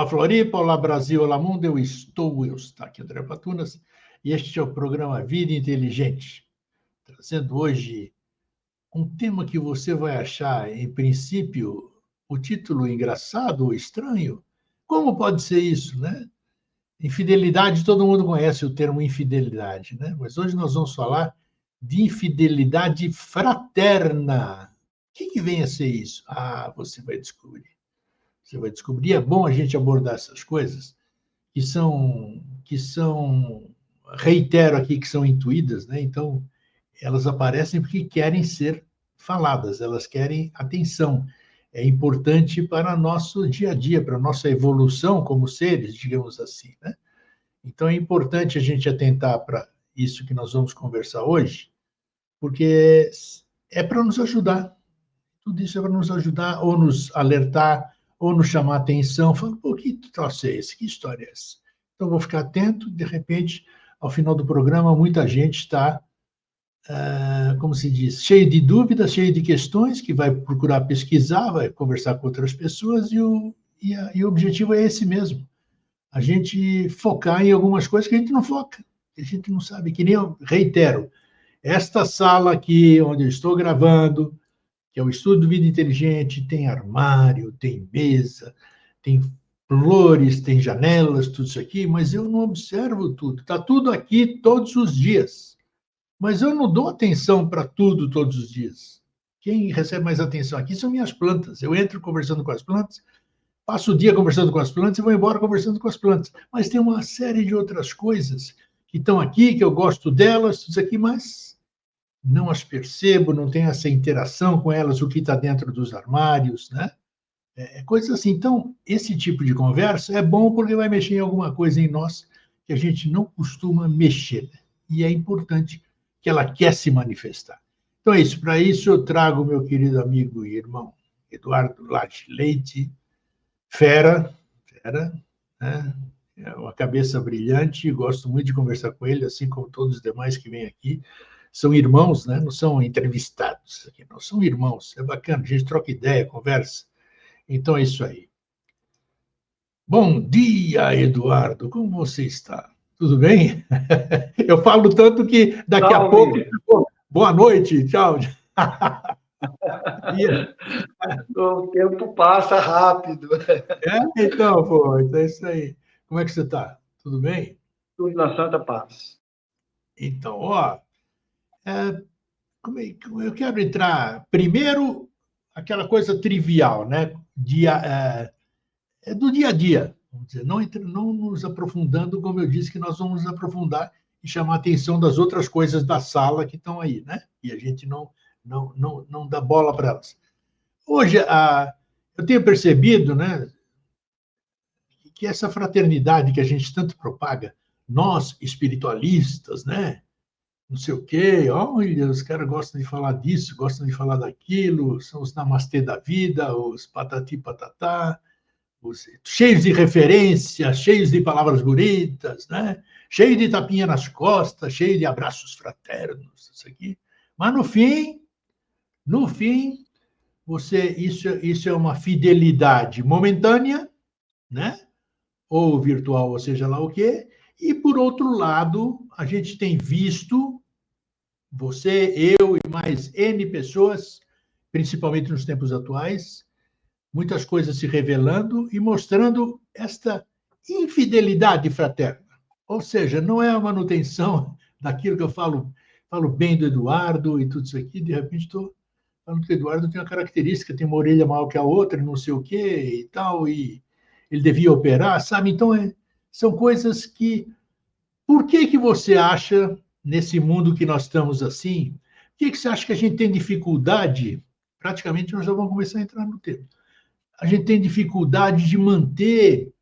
Floripa, olá Brasil, olá mundo, eu estou o Eustáquio André Patunas e este é o programa Vida Inteligente, trazendo hoje um tema que você vai achar, em princípio, o título engraçado ou estranho. Como pode ser isso, né? Infidelidade, todo mundo conhece o termo infidelidade, né? Mas hoje nós vamos falar de infidelidade fraterna. O que vem a ser isso? Ah, você vai descobrir. Você vai descobrir. É bom a gente abordar essas coisas que são, reitero aqui, que são intuídas, né? Então, elas aparecem porque querem ser faladas, elas querem atenção. É importante para nosso dia a dia, para a nossa evolução como seres, digamos assim, né? Então, é importante a gente atentar para isso que nós vamos conversar hoje, porque é para nos ajudar. Tudo isso é para nos ajudar, ou nos alertar, ou nos chamar a atenção. Falar, pô, que troço é esse? Que história é essa? Então, vou ficar atento. De repente, ao final do programa, muita gente está, como se diz, cheio de dúvidas, cheio de questões, que vai procurar pesquisar, vai conversar com outras pessoas, e o objetivo é esse mesmo. A gente focar em algumas coisas que a gente não foca, que a gente não sabe, que nem eu reitero. Esta sala aqui, onde eu estou gravando, que é o Estudo Vida Inteligente, tem armário, tem mesa, tem flores, tem janelas, tudo isso aqui, mas eu não observo tudo. Está tudo aqui todos os dias. Mas eu não dou atenção para tudo todos os dias. Quem recebe mais atenção aqui são minhas plantas. Eu entro conversando com as plantas, passo o dia conversando com as plantas e vou embora conversando com as plantas. Mas tem uma série de outras coisas que estão aqui, que eu gosto delas, tudo isso aqui, mas não as percebo, não tenho essa interação com elas, o que está dentro dos armários, né? Coisas assim. Então, esse tipo de conversa é bom porque vai mexer em alguma coisa em nós que a gente não costuma mexer, né? E é importante que ela quer se manifestar. Então é isso. Para isso, eu trago meu querido amigo e irmão Eduardo Lage Leite, fera, né? É uma cabeça brilhante, gosto muito de conversar com ele, assim como todos os demais que vêm aqui. São irmãos, né? Não são entrevistados aqui, não são irmãos. É bacana, a gente troca ideia, conversa. Então é isso aí. Bom dia, Eduardo. Como você está? Tudo bem? Eu falo tanto que daqui a pouco. Boa noite, tchau. O tempo passa rápido. Então, pô, então é isso aí. Como é que você está? Tudo bem? Tudo na santa paz. Então, ó, eu quero entrar primeiro aquela coisa trivial, né? Do dia a dia, vamos dizer, não nos aprofundando, como eu disse, que nós vamos nos aprofundar e chamar a atenção das outras coisas da sala que estão aí, né? E a gente não dá bola para elas. Hoje, eu tenho percebido, né, que essa fraternidade que a gente tanto propaga, nós espiritualistas, né? Não sei o quê, olha, os caras gostam de falar disso, gostam de falar daquilo, são os namastê da vida, os patati patatá, cheios de referências, cheios de palavras bonitas, né? Cheio de tapinha nas costas, cheio de abraços fraternos, isso aqui. Mas no fim, isso é uma fidelidade momentânea, né? Ou virtual, ou seja lá o quê. E, por outro lado, a gente tem visto, você, eu e mais N pessoas, principalmente nos tempos atuais, muitas coisas se revelando e mostrando esta infidelidade fraterna. Ou seja, não é a manutenção daquilo que eu falo bem do Eduardo e tudo isso aqui, de repente estou falando que o Eduardo tem uma característica, tem uma orelha maior que a outra, não sei o quê e tal, e ele devia operar, sabe? Então, são coisas que... Por que você acha, nesse mundo que nós estamos assim, por que você acha que a gente tem dificuldade? Praticamente nós já vamos começar a entrar no tema. A gente tem dificuldade de manter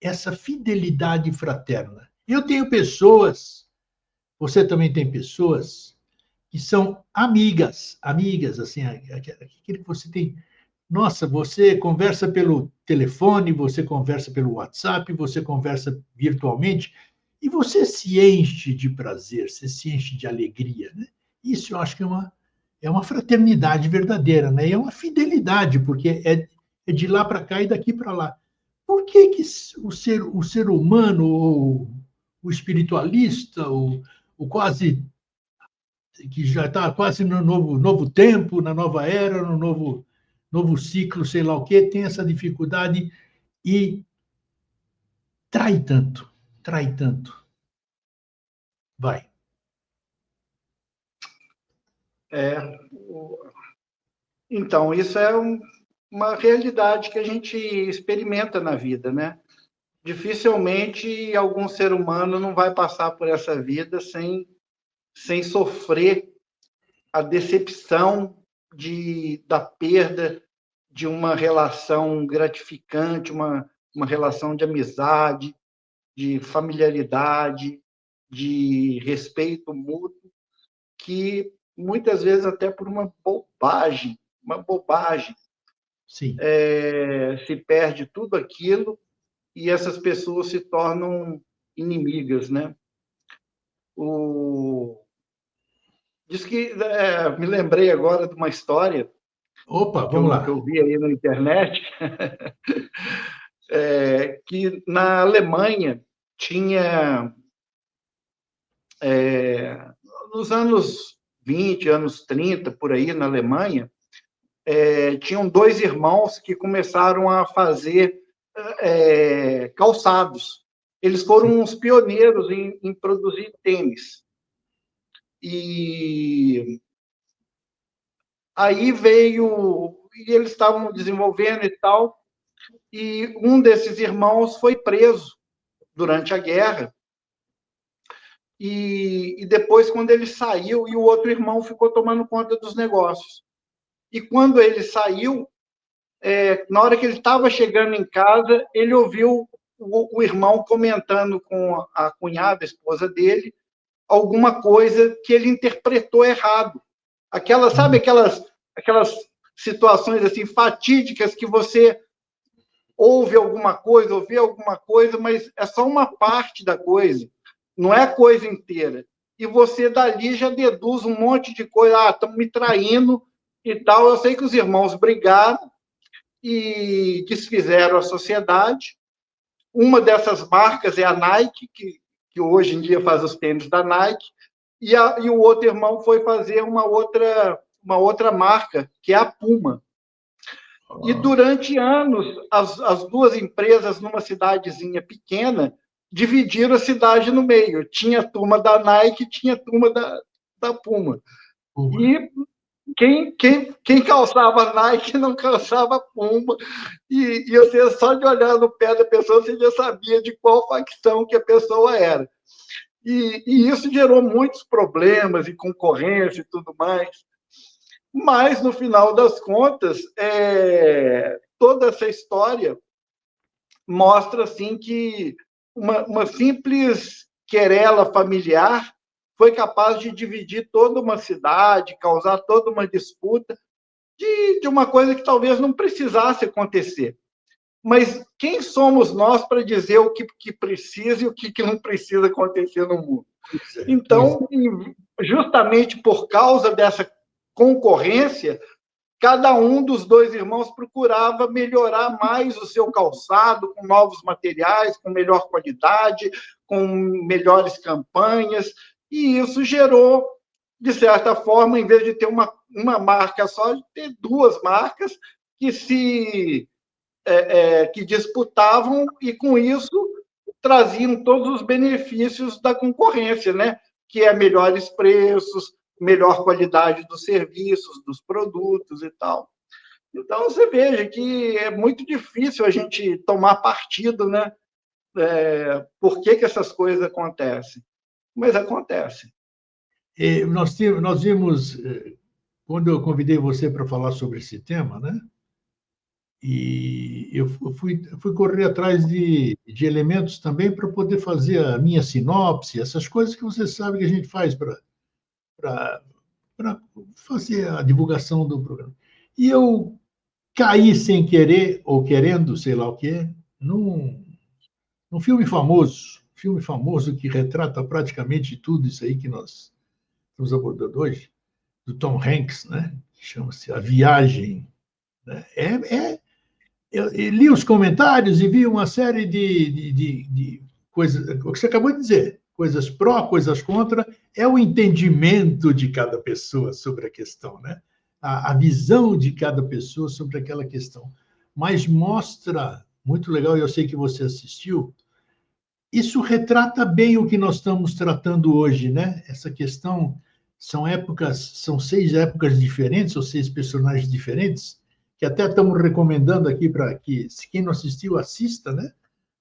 essa fidelidade fraterna. Eu tenho pessoas, você também tem pessoas que são amigas, assim, aquele que você tem. Nossa, você conversa pelo telefone, você conversa pelo WhatsApp, você conversa virtualmente e você se enche de prazer, você se enche de alegria, né? Isso eu acho que é uma fraternidade verdadeira, né? E é uma fidelidade, porque é de lá para cá e daqui para lá. por que, que o ser humano, ou o espiritualista, o quase que já está quase no novo tempo, na nova era, no novo ciclo, sei lá o quê, tem essa dificuldade e trai tanto, trai tanto. Vai. Então, isso é uma realidade que a gente experimenta na vida, né? Dificilmente algum ser humano não vai passar por essa vida sem sofrer a decepção da perda de uma relação gratificante, uma relação de amizade, de familiaridade, de respeito mútuo, que muitas vezes até por uma bobagem, Sim. Se perde tudo aquilo e essas pessoas se tornam inimigas, né? Diz que me lembrei agora de uma história Opa, que vamos que lá. eu vi aí na internet, que na Alemanha tinha, nos anos 20, anos 30, por aí, na Alemanha, tinham dois irmãos que começaram a fazer calçados. Eles foram os pioneiros em produzir tênis. E aí e eles estavam desenvolvendo e tal, e um desses irmãos foi preso durante a guerra, e depois, quando ele saiu, e o outro irmão ficou tomando conta dos negócios. E quando ele saiu, na hora que ele estava chegando em casa, ele ouviu o irmão comentando com a cunhada, a esposa dele, alguma coisa que ele interpretou errado. Sabe aquelas situações assim fatídicas que você ouve alguma coisa, ouve alguma coisa, mas é só uma parte da coisa, não é a coisa inteira. E você dali já deduz um monte de coisa, estão me traindo e tal. Eu sei que os irmãos brigaram e desfizeram a sociedade. Uma dessas marcas é a Nike, que hoje em dia faz os tênis da Nike, e o outro irmão foi fazer uma outra marca, que é a Puma. E durante anos, as duas empresas, numa cidadezinha pequena, dividiram a cidade no meio. Tinha a turma da Nike, tinha a turma da Puma. E quem calçava Nike não calçava Puma. E você, só de olhar no pé da pessoa, você já sabia de qual facção que a pessoa era. E isso gerou muitos problemas e concorrência e tudo mais. Mas, no final das contas, toda essa história mostra assim, que uma simples querela familiar foi capaz de dividir toda uma cidade, causar toda uma disputa de uma coisa que talvez não precisasse acontecer. Mas quem somos nós para dizer o que precisa e o que não precisa acontecer no mundo? Então, justamente por causa dessa concorrência, cada um dos dois irmãos procurava melhorar mais o seu calçado, com novos materiais, com melhor qualidade, com melhores campanhas, e isso gerou, de certa forma, em vez de ter uma marca só, de ter duas marcas que disputavam, e com isso traziam todos os benefícios da concorrência, né? Que é melhores preços, melhor qualidade dos serviços, dos produtos e tal. Então, você veja que é muito difícil a gente tomar partido, né? Por que essas coisas acontecem? Mas acontecem. Nós vimos, quando eu convidei você para falar sobre esse tema, né? E eu fui correr atrás de elementos também para poder fazer a minha sinopse, essas coisas que você sabe que a gente faz para fazer a divulgação do programa. E eu caí sem querer, ou querendo, sei lá o quê, num filme famoso que retrata praticamente tudo isso aí que nós estamos abordando hoje, do Tom Hanks, né? Que chama-se A Viagem. Né? eu li os comentários e vi uma série de coisas, o que você acabou de dizer, coisas pró, coisas contra, é o entendimento de cada pessoa sobre a questão, né? A visão de cada pessoa sobre aquela questão. Mas mostra, muito legal, eu sei que você assistiu, isso retrata bem o que nós estamos tratando hoje, né? Essa questão são épocas, são 6 épocas diferentes, ou 6 personagens diferentes, que até estamos recomendando aqui para que, se quem não assistiu, assista, né?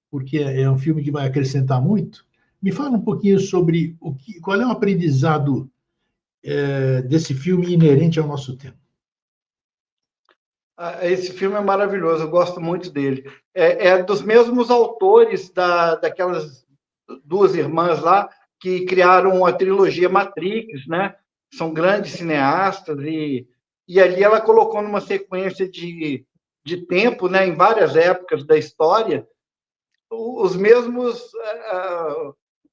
Porque é um filme que vai acrescentar muito. Me fala um pouquinho sobre qual é o aprendizado desse filme inerente ao nosso tempo. Esse filme é maravilhoso, eu gosto muito dele. É dos mesmos autores daquelas duas irmãs lá que criaram a trilogia Matrix, né? São grandes cineastas e ali ela colocou numa sequência de tempo, né? Em várias épocas da história, os mesmos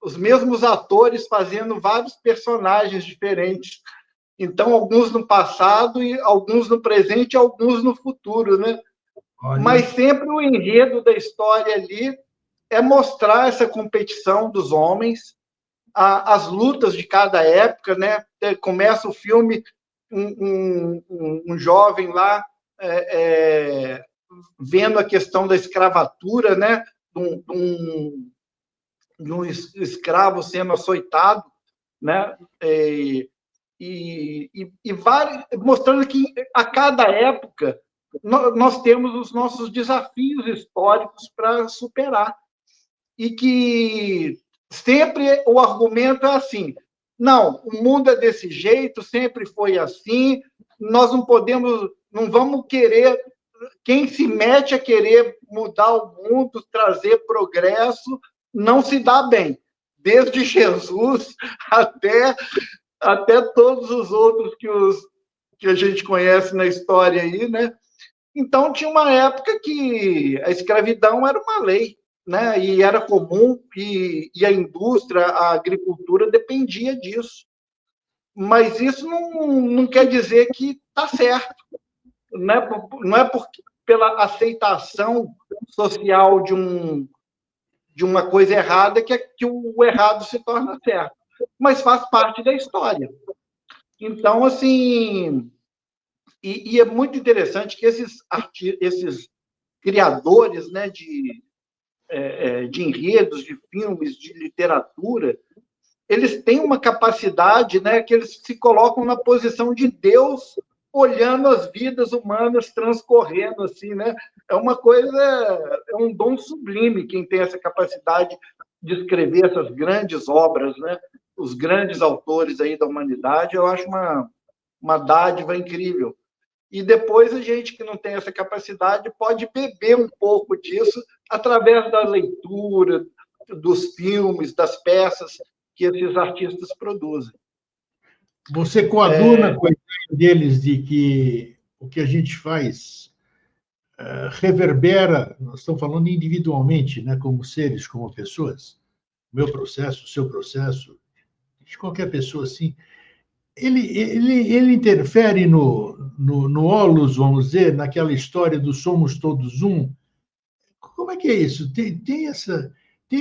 os mesmos atores fazendo vários personagens diferentes. Então, alguns no passado, e alguns no presente, e alguns no futuro, né? Olha. Mas sempre o enredo da história ali é mostrar essa competição dos homens, as lutas de cada época, né? Começa o filme, um jovem lá vendo a questão da escravatura, né? De um escravo sendo açoitado, né? Mostrando que a cada época nós temos os nossos desafios históricos para superar. E que sempre o argumento é assim: não, o mundo é desse jeito, sempre foi assim, nós não podemos, não vamos querer, quem se mete a querer mudar o mundo, trazer progresso, não se dá bem. Desde Jesus até todos os outros que a gente conhece na história aí, né? Então, tinha uma época que a escravidão era uma lei, né? E era comum, e a indústria, a agricultura dependia disso. Mas isso não quer dizer que está certo. Não é pela aceitação social de uma coisa errada que o errado se torna certo. Mas faz parte da história. Então, assim, e é muito interessante que esses criadores, né, de enredos, de filmes, de literatura, eles têm uma capacidade, né, que eles se colocam na posição de Deus, olhando as vidas humanas transcorrendo assim, né? É uma coisa, é um dom sublime quem tem essa capacidade de escrever essas grandes obras, né? Os grandes autores aí da humanidade, eu acho uma dádiva incrível. E depois a gente que não tem essa capacidade pode beber um pouco disso através da leitura, dos filmes, das peças que esses artistas produzem. Você coaduna com a ideia deles de que o que a gente faz reverbera, nós estamos falando individualmente, né, como seres, como pessoas, meu processo, o seu processo, de qualquer pessoa assim, ele interfere no holos, vamos dizer, naquela história do somos todos um. Como é que é isso? Tem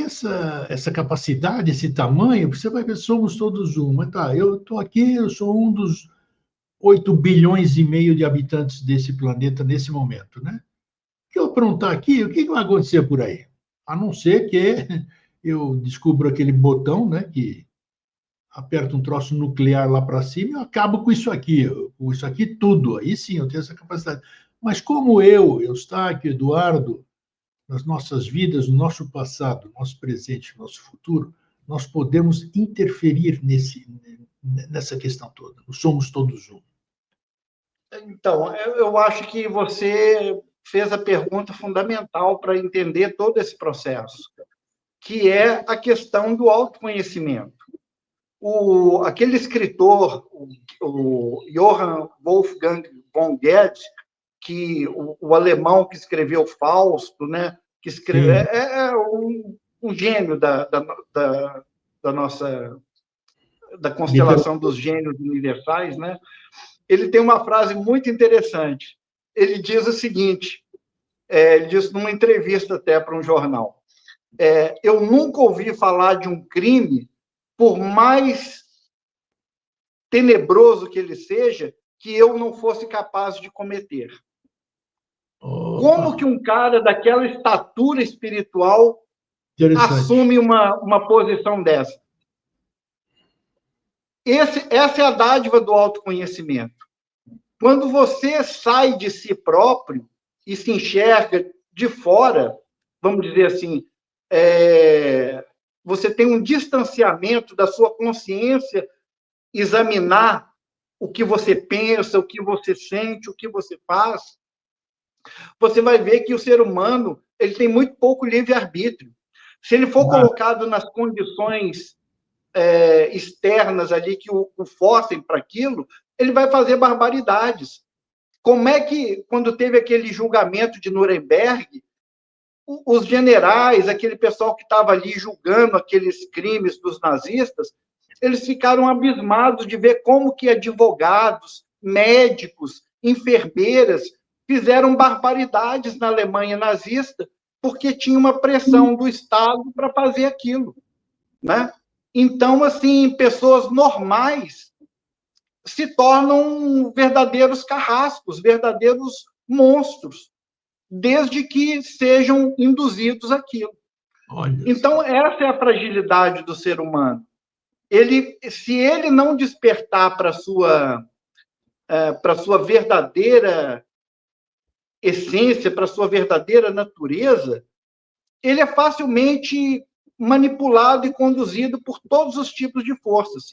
essa capacidade, esse tamanho? Você vai ver, somos todos um. Mas tá, eu estou aqui, eu sou um dos 8,5 bilhões de habitantes desse planeta nesse momento, né? Se eu aprontar aqui, o que vai acontecer por aí? A não ser que eu descubro aquele botão, né, que aperta um troço nuclear lá para cima e eu acabo com isso aqui tudo. Aí sim, eu tenho essa capacidade. Mas como eu, Eustáquio, Eduardo, nas nossas vidas, no nosso passado, no nosso presente, no nosso futuro, nós podemos interferir nessa questão toda. Nós somos todos um. Então, eu acho que você fez a pergunta fundamental para entender todo esse processo, que é a questão do autoconhecimento. Aquele escritor, o Johann Wolfgang von Goethe, o alemão que escreveu Fausto, né? Que escreveu, um gênio da nossa da constelação dos gênios universais, né? Ele tem uma frase muito interessante. Ele diz o seguinte: Ele disse numa entrevista até para um jornal, eu nunca ouvi falar de um crime, por mais tenebroso que ele seja, que eu não fosse capaz de cometer. Opa. Como que um cara daquela estatura espiritual assume uma posição dessa? Essa é a dádiva do autoconhecimento. Quando você sai de si próprio e se enxerga de fora, vamos dizer assim, você tem um distanciamento da sua consciência, examinar o que você pensa, o que você sente, o que você faz, você vai ver que o ser humano ele tem muito pouco livre-arbítrio. Se ele for colocado nas condições externas ali que o forcem para aquilo, ele vai fazer barbaridades. Como é que, quando teve aquele julgamento de Nuremberg, os generais, aquele pessoal que estava ali julgando aqueles crimes dos nazistas, eles ficaram abismados de ver como que advogados, médicos, enfermeiras fizeram barbaridades na Alemanha nazista porque tinha uma pressão do Estado para fazer aquilo, né? Então, assim, pessoas normais se tornam verdadeiros carrascos, verdadeiros monstros, desde que sejam induzidos àquilo. Então, essa é a fragilidade do ser humano. Se ele não despertar para a sua verdadeira essência, para a sua verdadeira natureza, ele é facilmente manipulado e conduzido por todos os tipos de forças.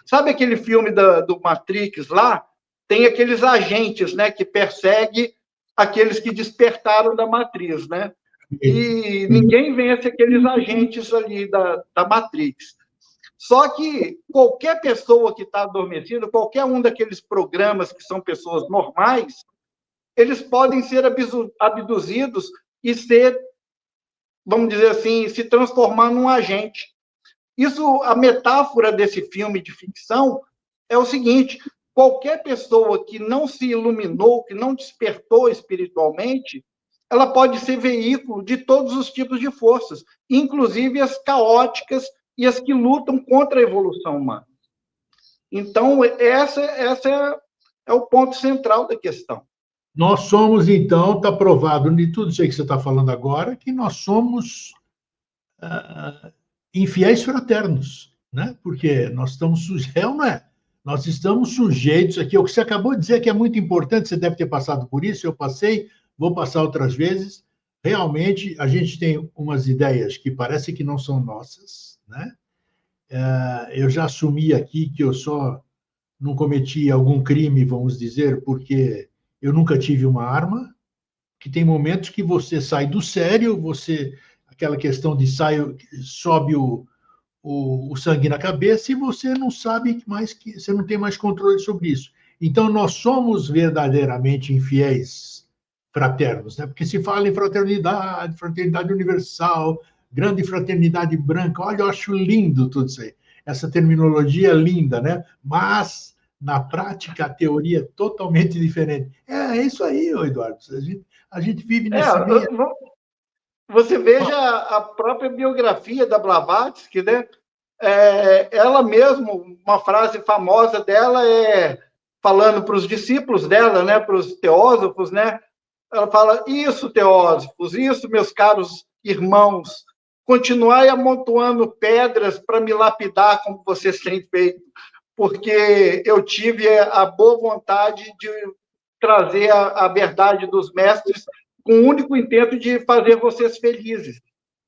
Sabe aquele filme do Matrix lá? Tem aqueles agentes, né, que perseguem aqueles que despertaram da matriz, né? E ninguém vence aqueles agentes ali da Matrix. Só que qualquer pessoa que está adormecida, qualquer um daqueles programas que são pessoas normais, eles podem ser abduzidos e ser, vamos dizer assim, se transformar num agente. Isso, a metáfora desse filme de ficção é o seguinte: qualquer pessoa que não se iluminou, que não despertou espiritualmente, ela pode ser veículo de todos os tipos de forças, inclusive as caóticas e as que lutam contra a evolução humana. Então, essa é o ponto central da questão. Nós somos, então, está provado de tudo isso aí que você está falando agora, que nós somos infiéis fraternos, né? Porque nós estamos sujeitos, não é? Nós estamos sujeitos aqui. O que você acabou de dizer que é muito importante, você deve ter passado por isso, eu passei, vou passar outras vezes. Realmente, a gente tem umas ideias que parece que não são nossas, né? Eu já assumi aqui que eu só não cometi algum crime, vamos dizer, porque eu nunca tive uma arma, que tem momentos que você sai do sério, aquela questão de sobe o sangue na cabeça e você não sabe mais, que você não tem mais controle sobre isso. Então, nós somos verdadeiramente infiéis fraternos, né? Porque se fala em fraternidade, fraternidade universal, grande fraternidade branca, olha, eu acho lindo tudo isso aí. Essa terminologia é linda, né? Mas, na prática, a teoria é totalmente diferente. É isso aí, Eduardo. A gente vive nesse meio. Você veja a própria biografia da Blavatsky, né? Ela mesma, uma frase famosa dela falando para os discípulos dela, né, para os teósofos, né? Ela fala: isso, teósofos, isso, meus caros irmãos, continuai amontoando pedras para me lapidar como vocês têm feito, porque eu tive a boa vontade de trazer a verdade dos mestres com o único intento de fazer vocês felizes.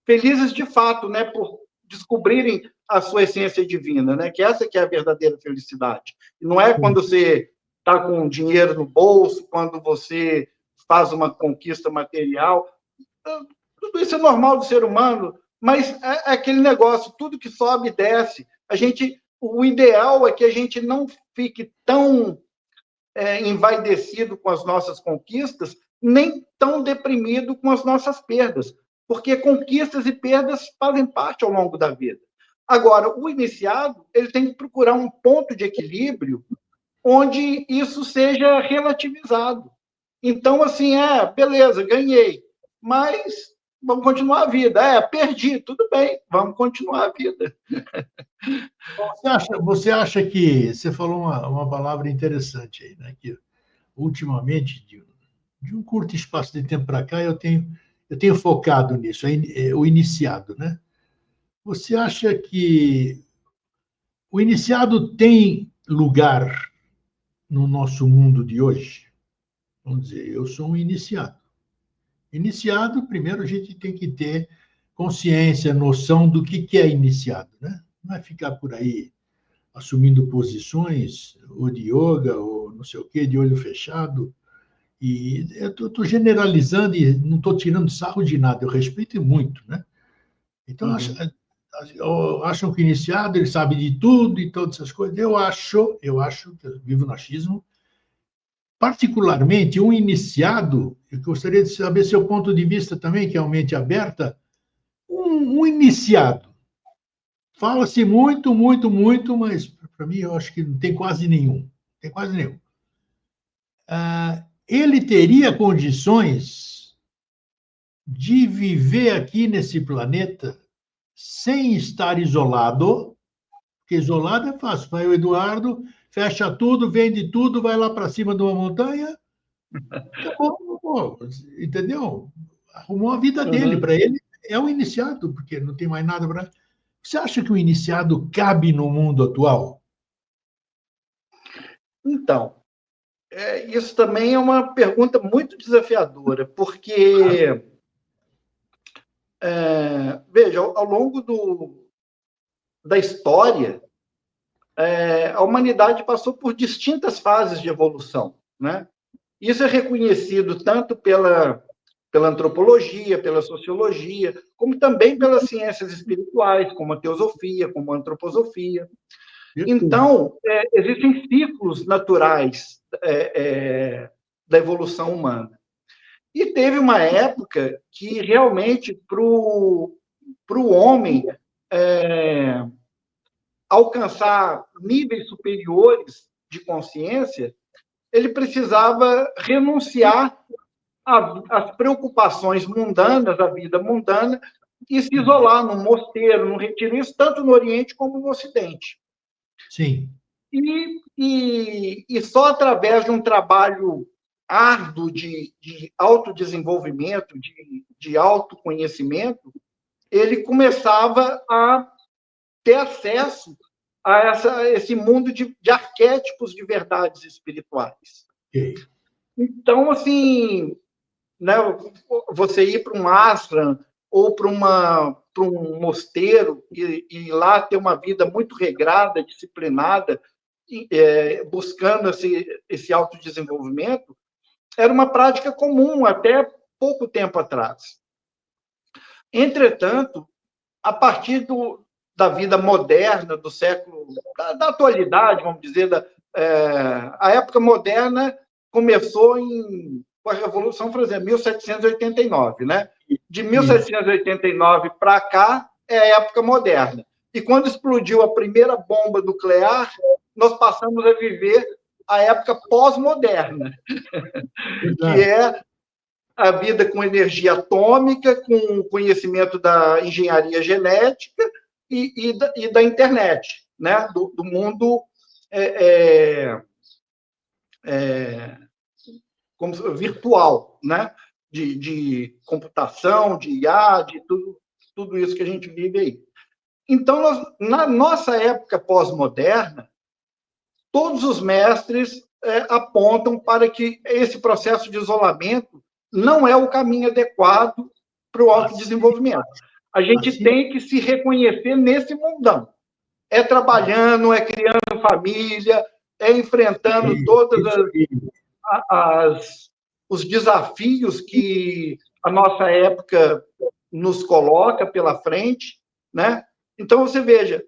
Felizes de fato, né, por descobrirem a sua essência divina, né, que essa que é a verdadeira felicidade. E não é quando você está com dinheiro no bolso, quando você faz uma conquista material. Tudo isso é normal do ser humano, mas é aquele negócio, tudo que sobe e desce. O ideal é que a gente não fique tão envaidecido com as nossas conquistas, nem tão deprimido com as nossas perdas, porque conquistas e perdas fazem parte ao longo da vida. Agora, o iniciado, ele tem que procurar um ponto de equilíbrio onde isso seja relativizado. Então, assim, beleza, ganhei. mas vamos continuar a vida. Perdi, tudo bem, vamos continuar a vida. Você acha que você falou uma palavra interessante aí, né? Que ultimamente, de um curto espaço de tempo para cá, eu tenho focado nisso, o iniciado, né? Você acha que o iniciado tem lugar no nosso mundo de hoje? Vamos dizer, eu sou um iniciado. Iniciado, primeiro a gente tem que ter consciência, noção do que é iniciado, né? Não é ficar por aí assumindo posições, ou de yoga, ou não sei o quê, de olho fechado. E eu estou generalizando e não estou tirando sarro de nada, eu respeito muito, né? Então, acham que o iniciado ele sabe de tudo e todas essas coisas. Eu acho, que eu vivo no achismo, particularmente um iniciado, eu gostaria de saber seu ponto de vista também, que é uma mente aberta, um iniciado. Fala-se muito, muito, muito, mas para mim eu acho que não tem quase nenhum. Tem quase nenhum. Ele teria condições de viver aqui nesse planeta sem estar isolado, porque isolado é fácil. Vai o Eduardo, fecha tudo, vende tudo, vai lá para cima de uma montanha, acabou, pô, entendeu? Arrumou a vida dele. Para ele é um iniciado, porque não tem mais nada para. Você acha que o iniciado cabe no mundo atual? Então, isso também é uma pergunta muito desafiadora, porque, veja, ao longo da história, a humanidade passou por distintas fases de evolução, né? Isso é reconhecido tanto pela antropologia, pela sociologia, como também pelas ciências espirituais, como a teosofia, como a antroposofia. Então, existem ciclos naturais da evolução humana. E teve uma época que realmente, para o homem alcançar níveis superiores de consciência, ele precisava renunciar às preocupações mundanas, da vida mundana, e se isolar num mosteiro, num retiro, isso tanto no Oriente como no Ocidente. Sim. E só através de um trabalho árduo de autodesenvolvimento, de autoconhecimento, ele começava a ter acesso a esse mundo de arquétipos de verdades espirituais. Okay. Então, assim, né, você ir para um ashram ou para um mosteiro e lá ter uma vida muito regrada, disciplinada, buscando esse autodesenvolvimento, era uma prática comum até pouco tempo atrás. Entretanto, a partir da vida moderna, do século, da atualidade, vamos dizer, a época moderna começou com a Revolução Francesa, 1789, né? De 1789 para cá é a época moderna. E quando explodiu a primeira bomba nuclear, nós passamos a viver a época pós-moderna, que é a vida com energia atômica, com conhecimento da engenharia genética e da internet, né? do mundo como virtual, né? De computação, de IA, de tudo isso que a gente vive aí. Então, na nossa época pós-moderna, todos os mestres apontam para que esse processo de isolamento não é o caminho adequado para o autodesenvolvimento. A gente tem que se reconhecer nesse mundão. É trabalhando, é criando família, é enfrentando todos os desafios que a nossa época nos coloca pela frente, né? Então, você veja,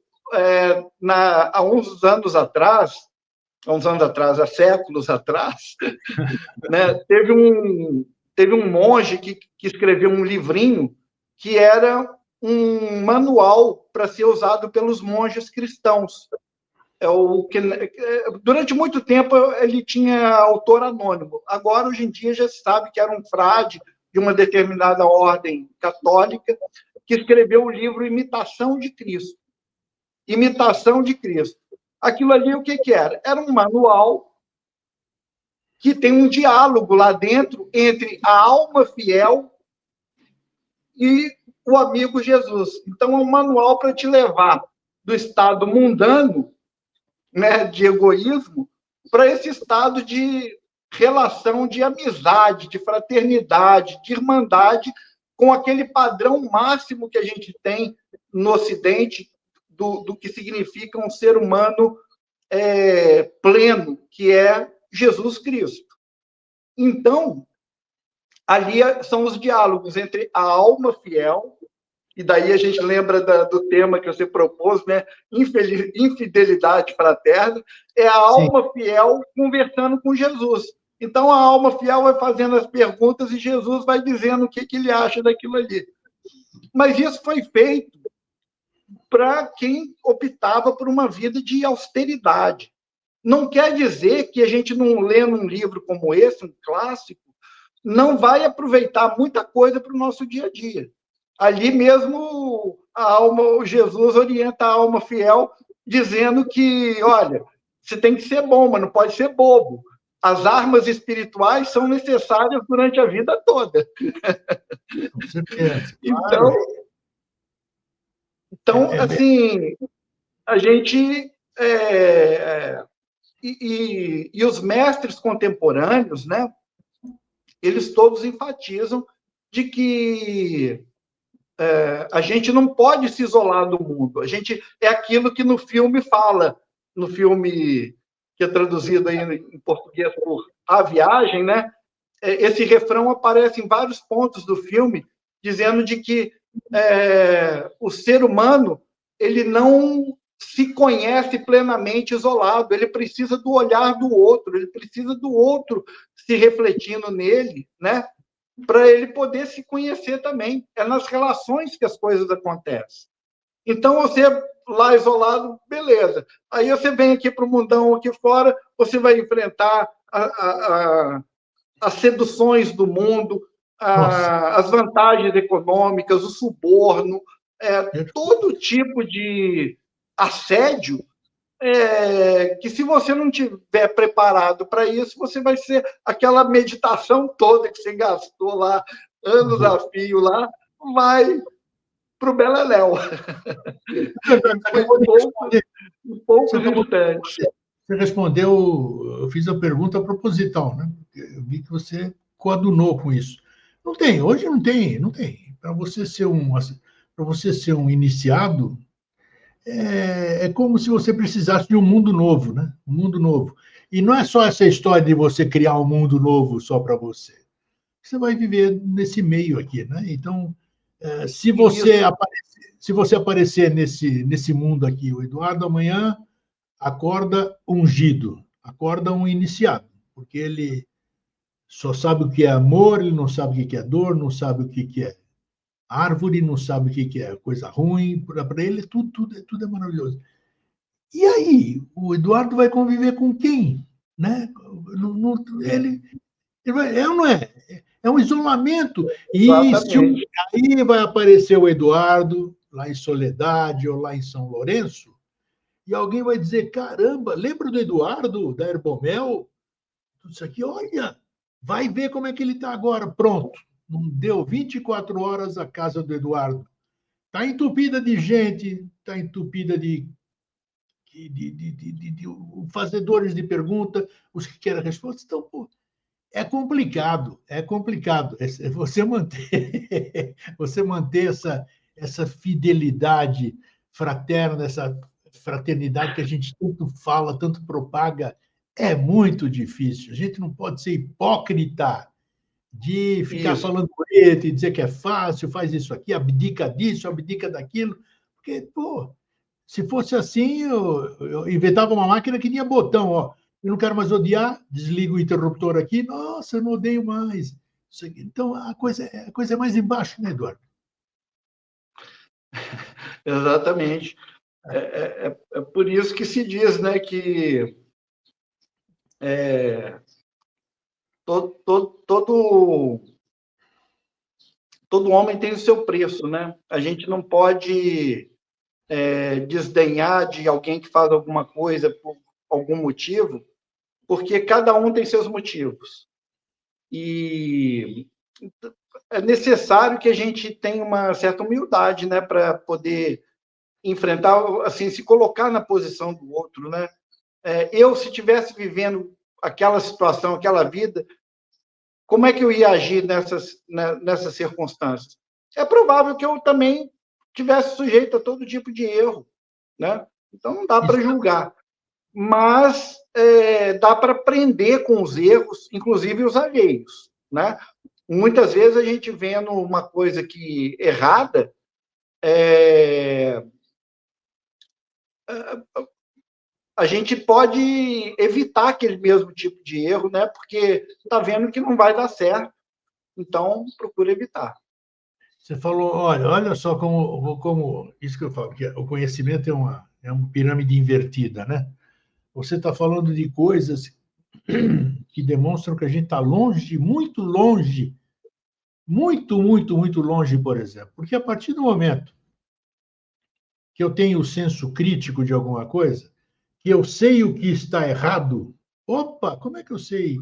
há uns anos atrás, há séculos atrás, né, teve um monge que escreveu um livrinho que era um manual para ser usado pelos monges cristãos. Durante muito tempo ele tinha autor anônimo. Agora, hoje em dia, já se sabe que era um frade de uma determinada ordem católica, que escreveu o livro Imitação de Cristo. Imitação de Cristo. Aquilo ali, o que era? Era um manual que tem um diálogo lá dentro entre a alma fiel e o amigo Jesus. Então, é um manual para te levar do estado mundano, né, de egoísmo, para esse estado de relação de amizade, de fraternidade, de irmandade, com aquele padrão máximo que a gente tem no Ocidente do que significa um ser humano pleno, que é Jesus Cristo. Então, ali são os diálogos entre a alma fiel, e daí a gente lembra do tema que você propôs, né? Infidelidade fraterna, é a alma Sim. fiel conversando com Jesus. Então, a alma fiel vai fazendo as perguntas e Jesus vai dizendo o que ele acha daquilo ali. Mas isso foi feito para quem optava por uma vida de austeridade. Não quer dizer que a gente não lê num livro como esse, um clássico, não vai aproveitar muita coisa para o nosso dia a dia. Ali mesmo, o Jesus orienta a alma fiel, dizendo que, olha, você tem que ser bom, mas não pode ser bobo. As armas espirituais são necessárias durante a vida toda. Com certeza. Claro. Então, assim, a gente... E os mestres contemporâneos, né, eles todos enfatizam de que a gente não pode se isolar do mundo. A gente é aquilo que no filme fala, no filme que é traduzido aí em português por A Viagem, né? Esse refrão aparece em vários pontos do filme, dizendo de que o ser humano ele não se conhece plenamente isolado, ele precisa do olhar do outro, ele precisa do outro se refletindo nele, né? Para ele poder se conhecer também. É nas relações que as coisas acontecem. Então, você lá isolado, beleza. Aí você vem aqui para o mundão aqui fora, você vai enfrentar as seduções do mundo, as vantagens econômicas, o suborno, todo tipo de assédio que se você não tiver preparado para isso, você vai ser aquela meditação toda que você gastou lá, anos a fio lá, vai para o Beleléu. Em poucos instantes. Você respondeu, eu fiz a pergunta proposital, né? Eu vi que você coadunou com isso. Não tem, hoje não tem. Para você ser um iniciado, é como se você precisasse de um mundo novo, né? Um mundo novo. E não é só essa história de você criar um mundo novo só para você. Você vai viver nesse meio aqui, né? Então, se você aparecer nesse mundo aqui, o Eduardo amanhã acorda ungido, acorda um iniciado, porque ele só sabe o que é amor, ele não sabe o que é dor, não sabe o que é árvore, não sabe o que é coisa ruim, para ele tudo é maravilhoso. E aí, o Eduardo vai conviver com quem? Né? Ele vai, não é? É um isolamento. E aí vai aparecer o Eduardo, lá em Soledade ou lá em São Lourenço, e alguém vai dizer, caramba, lembra do Eduardo, da Herbomel? Tudo isso aqui, olha, vai ver como é que ele está agora. Pronto, não deu 24 horas a casa do Eduardo. Está entupida de gente, está entupida de fazedores de pergunta, os que querem resposta. Então, pô, é complicado. Você manter essa fidelidade fraterna, essa fraternidade que a gente tanto fala, tanto propaga, é muito difícil. A gente não pode ser hipócrita de ficar falando bonito e dizer que é fácil, faz isso aqui, abdica disso, abdica daquilo, porque, pô, se fosse assim, eu inventava uma máquina que tinha botão, ó. Eu não quero mais odiar, desligo o interruptor aqui, nossa, eu não odeio mais. Então, a coisa é mais embaixo, né, Eduardo? Exatamente. É por isso que se diz, né, que todo todo homem tem o seu preço, né? A gente não pode desdenhar de alguém que faz alguma coisa por algum motivo, porque cada um tem seus motivos. E é necessário que a gente tenha uma certa humildade, né, para poder enfrentar, assim, se colocar na posição do outro, né? Eu, se estivesse vivendo aquela situação, aquela vida, como é que eu ia agir nessas circunstâncias? É provável que eu também tivesse sujeito a todo tipo de erro, né? Então, não dá para julgar. Mas dá para aprender com os erros, inclusive os alheios, né? Muitas vezes a gente vendo uma coisa que errada, a gente pode evitar aquele mesmo tipo de erro, né? Porque está vendo que não vai dar certo, então procura evitar. Você falou, olha só como isso que eu falo, que o conhecimento é uma pirâmide invertida, né? Você está falando de coisas que demonstram que a gente está longe, muito longe, muito, muito, muito longe, por exemplo. Porque a partir do momento que eu tenho o senso crítico de alguma coisa, que eu sei o que está errado, opa, como é que eu sei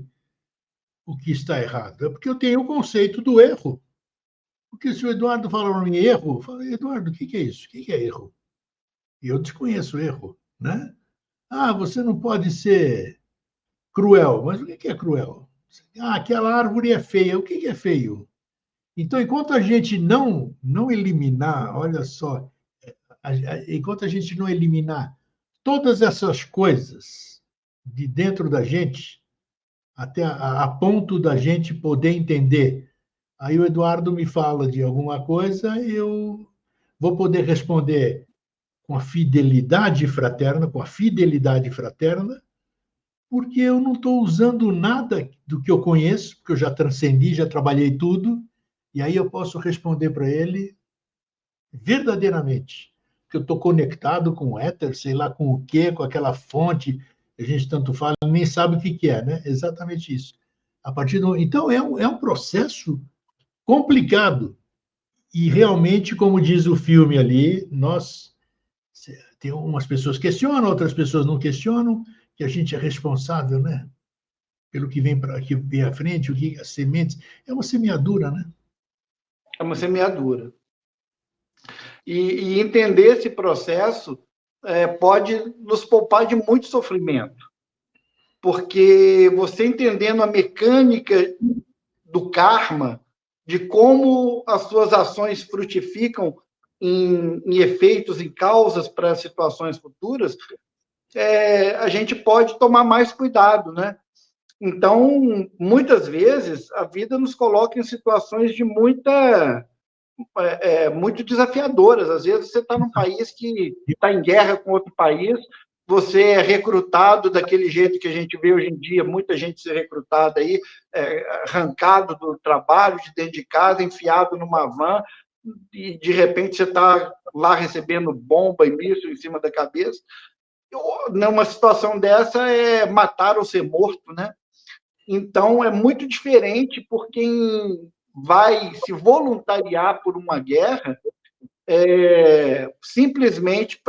o que está errado? É porque eu tenho o conceito do erro. Porque se o Eduardo fala em erro, eu falo, Eduardo, o que é isso? O que é erro? E eu desconheço erro, né? Ah, você não pode ser cruel. Mas o que é cruel? Ah, aquela árvore é feia. O que é feio? Então, enquanto a gente não eliminar, olha só, enquanto a gente não eliminar todas essas coisas de dentro da gente, até a ponto da gente poder entender. Aí o Eduardo me fala de alguma coisa, eu vou poder responder com a fidelidade fraterna, porque eu não estou usando nada do que eu conheço, porque eu já transcendi, já trabalhei tudo, e aí eu posso responder para ele verdadeiramente, que eu estou conectado com o éter, sei lá com o quê, com aquela fonte que a gente tanto fala, nem sabe o que é, né? Exatamente isso. Então, é um processo complicado. E realmente, como diz o filme ali, tem umas pessoas que questionam, outras pessoas não questionam, que a gente é responsável, né? Pelo que vem à frente, as sementes. É uma semeadura, né? É uma semeadura. E entender esse processo pode nos poupar de muito sofrimento, porque você entendendo a mecânica do karma, de como as suas ações frutificam em efeitos, em causas para situações futuras, a gente pode tomar mais cuidado, né? Então, muitas vezes, a vida nos coloca em situações de muito desafiadoras. Às vezes você está num país que está em guerra com outro país, você é recrutado daquele jeito que a gente vê hoje em dia, muita gente ser recrutada aí, arrancado do trabalho, de dentro de casa, enfiado numa van, e de repente você está lá recebendo bomba e míssil em cima da cabeça. Numa situação dessa é matar ou ser morto, né? Então é muito diferente por quem vai se voluntariar por uma guerra simplesmente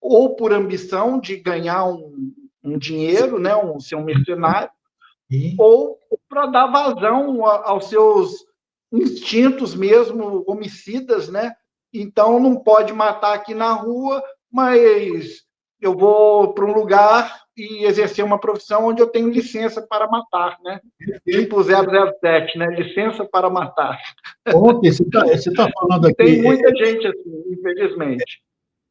ou por ambição de ganhar um dinheiro, né, ser um mercenário, ou para dar vazão aos seus instintos mesmo homicidas, né? Então não pode matar aqui na rua, mas eu vou para um lugar e exercer uma profissão onde eu tenho licença para matar, né? Tipo 007, né? Licença para matar. Ontem, você tá falando aqui. Tem muita gente assim, infelizmente.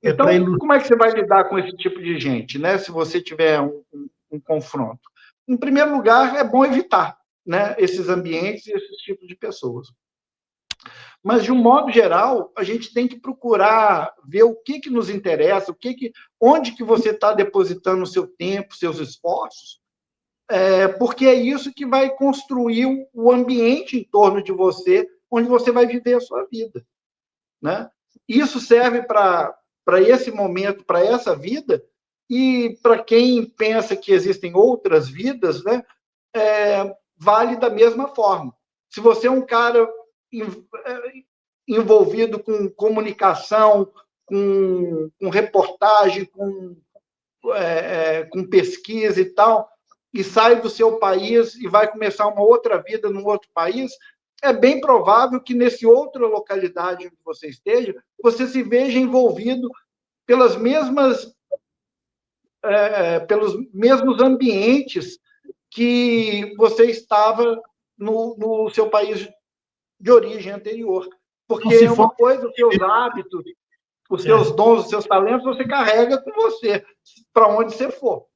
Então, como é que você vai lidar com esse tipo de gente, né? Se você tiver um confronto? Em primeiro lugar, é bom evitar, né, esses ambientes e esses tipos de pessoas. Mas, de um modo geral, a gente tem que procurar ver o que nos interessa, onde que você está depositando o seu tempo, seus esforços, porque é isso que vai construir o ambiente em torno de você, onde você vai viver a sua vida, né? Isso serve para esse momento, para essa vida, e para quem pensa que existem outras vidas, né? vale da mesma forma. Se você é um cara envolvido com comunicação, com reportagem, com pesquisa e tal, e sai do seu país e vai começar uma outra vida num outro país, é bem provável que nessa outra localidade onde você esteja, você se veja envolvido pelos mesmos ambientes que você estava no seu país de origem anterior. Porque é uma coisa, os seus hábitos, os seus dons, os seus talentos, você carrega com você, para onde você for.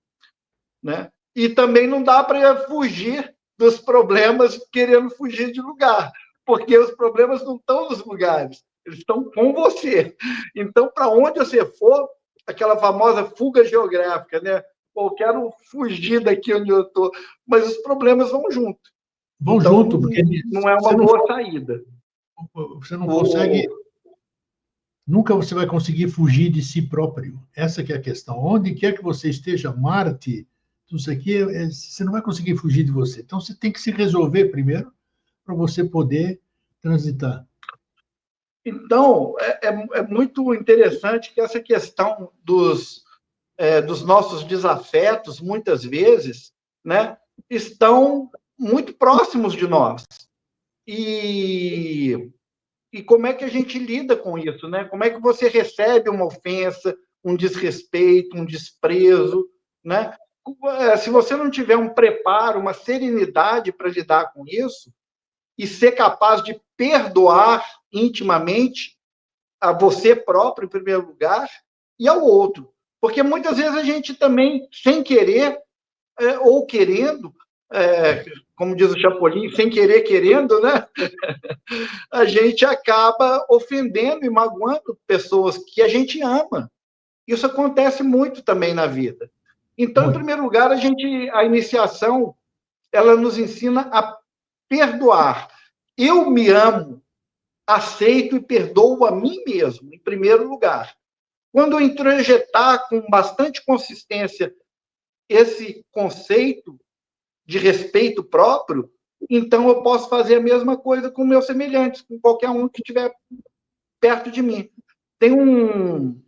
Né? E também não dá para fugir dos problemas querendo fugir de lugar, porque os problemas não estão nos lugares, eles estão com você. Então, para onde você for, aquela famosa fuga geográfica, né? Pô, eu quero fugir daqui onde eu estou, mas os problemas vão junto. Vão então, junto, porque não é uma boa saída. Você não consegue... Nunca você vai conseguir fugir de si próprio. Essa que é a questão. Onde quer que você esteja, Marte, tudo isso aqui, você não vai conseguir fugir de você. Então, você tem que se resolver primeiro para você poder transitar. Então, é muito interessante que essa questão dos nossos desafetos, muitas vezes, né, estão muito próximos de nós. E como é que a gente lida com isso, né? Como é que você recebe uma ofensa, um desrespeito, um desprezo, né? Se você não tiver um preparo, uma serenidade para lidar com isso e ser capaz de perdoar intimamente a você próprio, em primeiro lugar, e ao outro. Porque muitas vezes a gente também, sem querer ou querendo, como diz o Chapolin, sem querer, querendo, né? A gente acaba ofendendo e magoando pessoas que a gente ama. Isso acontece muito também na vida. Então, em primeiro lugar, a iniciação, ela nos ensina a perdoar. Eu me amo, aceito e perdoo a mim mesmo, em primeiro lugar. Quando eu introjetar com bastante consistência esse conceito de respeito próprio, então eu posso fazer a mesma coisa com meus semelhantes, com qualquer um que estiver perto de mim. Tem o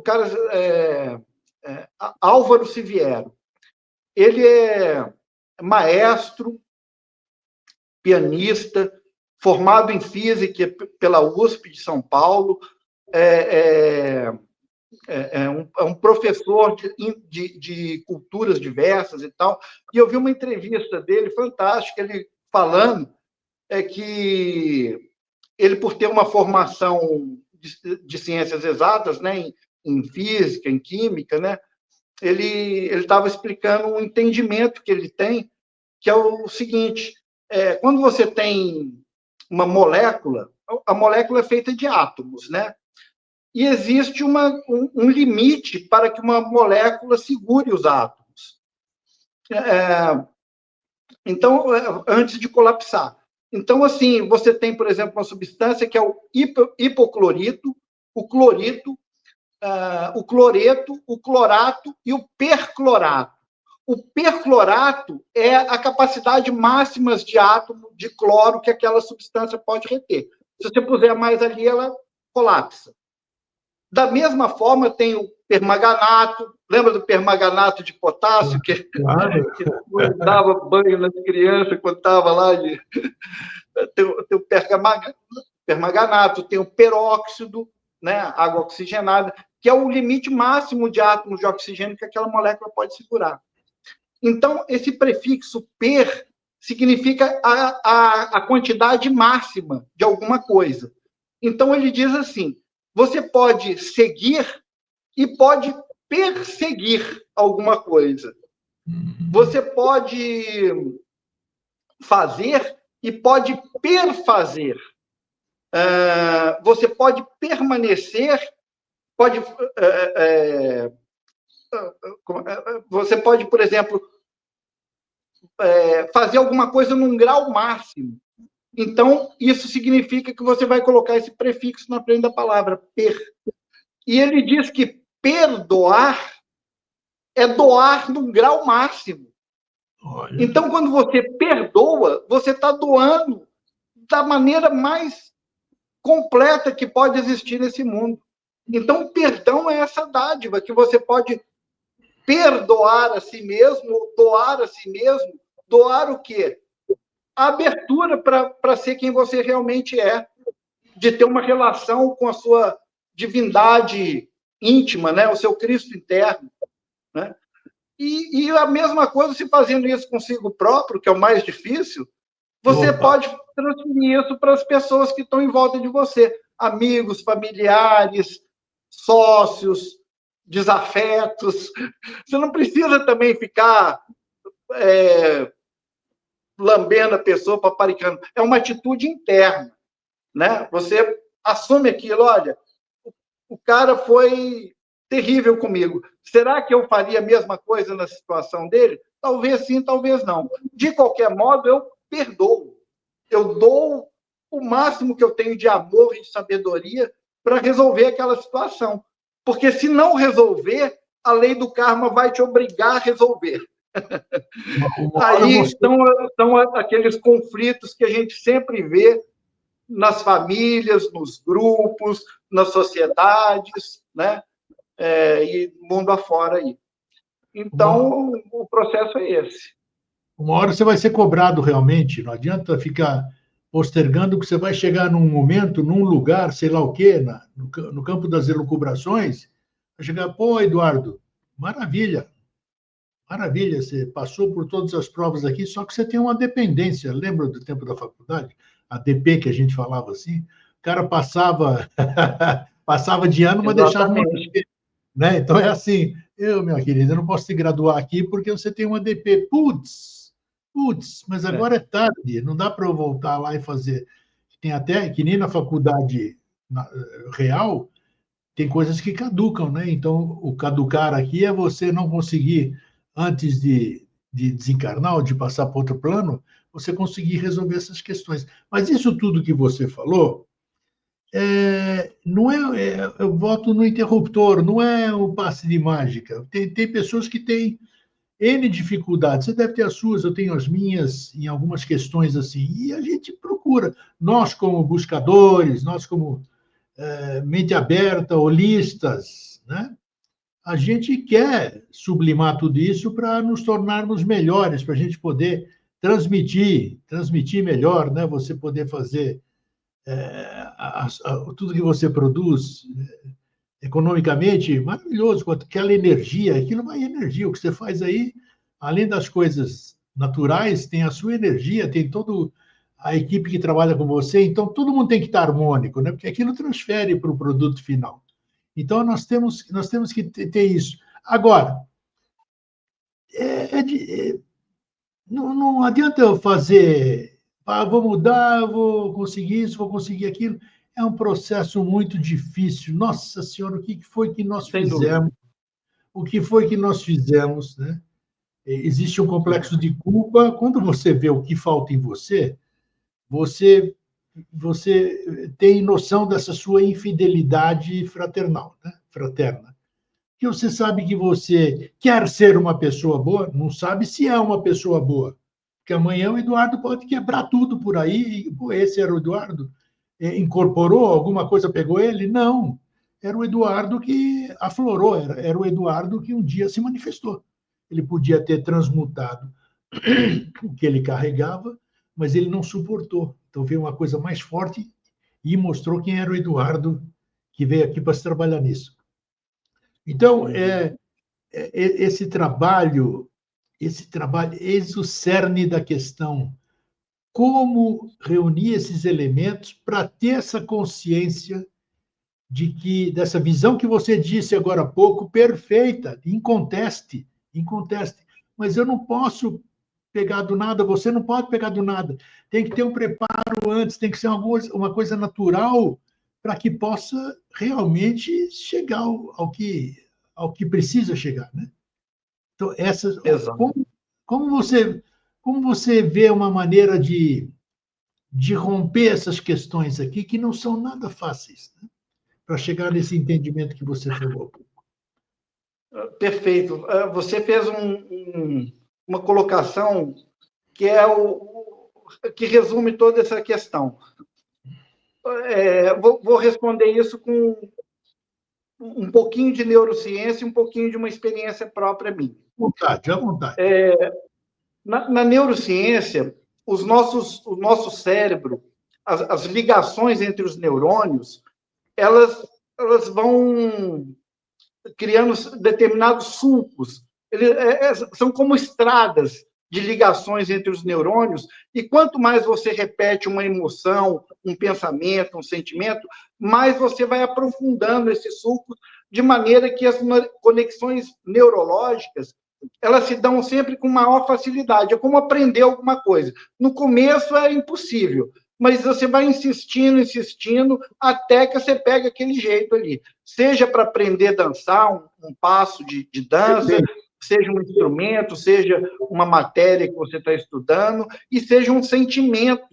cara, Álvaro Siviero. Ele é maestro, pianista, formado em física pela USP de São Paulo, é um professor de culturas diversas e tal. E eu vi uma entrevista dele fantástica, ele falando que ele, por ter uma formação de ciências exatas, né, em física, em química, né, ele estava explicando um entendimento que ele tem, que é o seguinte: quando você tem uma molécula, a molécula é feita de átomos, né? E existe um limite para que uma molécula segure os átomos. Então, antes de colapsar. Então, assim, você tem, por exemplo, uma substância que é o hipoclorito, o clorito, o cloreto, o clorato e o perclorato. O perclorato é a capacidade máxima de átomo de cloro que aquela substância pode reter. Se você puser mais ali, ela colapsa. Da mesma forma, tem o permanganato. Lembra do permanganato de potássio? Que dava banho nas crianças quando estava lá. Tem o permanganato, tem o peróxido, né, água oxigenada, que é o limite máximo de átomos de oxigênio que aquela molécula pode segurar. Então, esse prefixo per significa a quantidade máxima de alguma coisa. Então, ele diz assim: você pode seguir e pode perseguir alguma coisa. Você pode fazer e pode perfazer. Você pode permanecer, você pode, por exemplo, fazer alguma coisa num grau máximo. Então, isso significa que você vai colocar esse prefixo na frente da palavra per. E ele diz que perdoar é doar num grau máximo. Olha. Então, quando você perdoa, você está doando da maneira mais completa que pode existir nesse mundo. Então, o perdão é essa dádiva que você pode perdoar a si mesmo, doar a si mesmo. Doar o quê? A abertura para ser quem você realmente é, de ter uma relação com a sua divindade íntima, né? O seu Cristo interno, né? E a mesma coisa, se fazendo isso consigo próprio, que é o mais difícil, você Opa. pode transferir isso para as pessoas que estão em volta de você, amigos, familiares, sócios, desafetos. Você não precisa também ficar lambendo a pessoa, paparicando. É uma atitude interna, né? Você assume aquilo, olha, o cara foi terrível comigo. Será que eu faria a mesma coisa na situação dele? Talvez sim, talvez não. De qualquer modo, eu perdoo. Eu dou o máximo que eu tenho de amor e de sabedoria para resolver aquela situação. Porque se não resolver, a lei do karma vai te obrigar a resolver. Uma hora Aí você. estão aqueles conflitos que a gente sempre vê nas famílias, nos grupos, nas sociedades, né? E mundo afora aí. Uma, Então, o processo é esse. uma hora você vai ser cobrado realmente, não adianta ficar postergando que você vai chegar num momento, num lugar, sei lá o quê, no campo das elucubrações, vai chegar, pô, Eduardo, maravilha, maravilha, você passou por todas as provas aqui, só que você tem uma dependência. Lembra do tempo da faculdade? A DP que a gente falava assim? O cara passava, passava de ano, mas deixava uma Exatamente. DP, né? Então é assim, minha querida, eu não posso te graduar aqui porque você tem uma DP. Putz, mas agora é tarde, não dá para eu voltar lá e fazer. Tem até, que nem na faculdade real, tem coisas que caducam, né? Então, o caducar aqui é você não conseguir, antes de desencarnar ou de passar para outro plano, você conseguir resolver essas questões. Mas isso tudo que você falou, não eu voto no interruptor, não é o passe de mágica. Tem pessoas que têm N dificuldades. Você deve ter as suas, eu tenho as minhas, em algumas questões assim. E a gente procura, nós como buscadores, nós como mente aberta, holistas, né? A gente quer sublimar tudo isso para nos tornarmos melhores, para a gente poder transmitir melhor, né? Você poder fazer tudo que você produz economicamente maravilhoso, com aquela energia, aquilo vai energia. O que você faz aí, além das coisas naturais, tem a sua energia, tem toda a equipe que trabalha com você, então todo mundo tem que estar harmônico, né? Porque aquilo transfere para o produto final. Então nós temos que ter isso. Agora, não adianta eu fazer, vou mudar, vou conseguir isso, vou conseguir aquilo. É um processo muito difícil. Nossa Senhora, o que foi que nós Sem dúvida. fizemos? O que foi que nós fizemos, né? Existe um complexo de culpa. Quando você vê o que falta em você, você, você tem noção dessa sua infidelidade fraternal, né? Fraterna. Que você sabe que você quer ser uma pessoa boa, não sabe se é uma pessoa boa. Porque amanhã o Eduardo pode quebrar tudo por aí. E, pô, esse era o Eduardo? Incorporou? Alguma coisa pegou ele? Não. Era o Eduardo que aflorou, era o Eduardo que um dia se manifestou. Ele podia ter transmutado o que ele carregava, mas ele não suportou. Então veio uma coisa mais forte e mostrou quem era o Eduardo que veio aqui para se trabalhar nisso. Então, esse trabalho, eis o cerne da questão. Como reunir esses elementos para ter essa consciência de que, dessa visão que você disse agora há pouco, perfeita, inconteste. Mas eu não posso pegar do nada, você não pode pegar do nada. Tem que ter um preparo antes, tem que ser uma coisa natural para que possa realmente chegar ao que precisa chegar, né? Então, Exato. como você, como você vê uma maneira de romper essas questões aqui que não são nada fáceis, né? Para chegar nesse entendimento que você falou. Perfeito. Você fez uma colocação que é que resume toda essa questão. Vou responder isso com um pouquinho de neurociência e um pouquinho de uma experiência própria minha. À vontade. Na neurociência, o nosso cérebro, as ligações entre os neurônios, elas vão criando determinados sulcos. São como estradas de ligações entre os neurônios, e quanto mais você repete uma emoção, um pensamento, um sentimento, mais você vai aprofundando esses sulcos, de maneira que as conexões neurológicas elas se dão sempre com maior facilidade. É como aprender alguma coisa. No começo é impossível, mas você vai insistindo, insistindo, até que você pega aquele jeito ali. Seja para aprender a dançar um passo de dança, seja um instrumento, seja uma matéria que você está estudando, e seja um sentimento,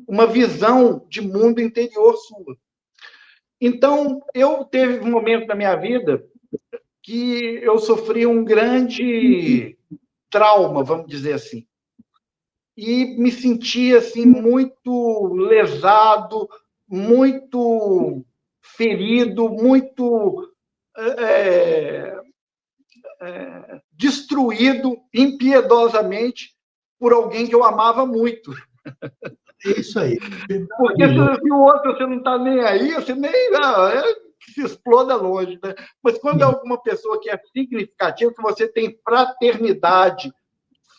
uma visão de mundo interior sua. Então, eu teve um momento da minha vida que eu sofri um grande trauma, vamos dizer assim. E me senti assim, muito lesado, muito ferido, muito destruído impiedosamente por alguém que eu amava muito. É isso aí. Porque se o outro você não está nem aí, você nem que se exploda longe, né? Mas quando é alguma pessoa que é significativa, que você tem fraternidade,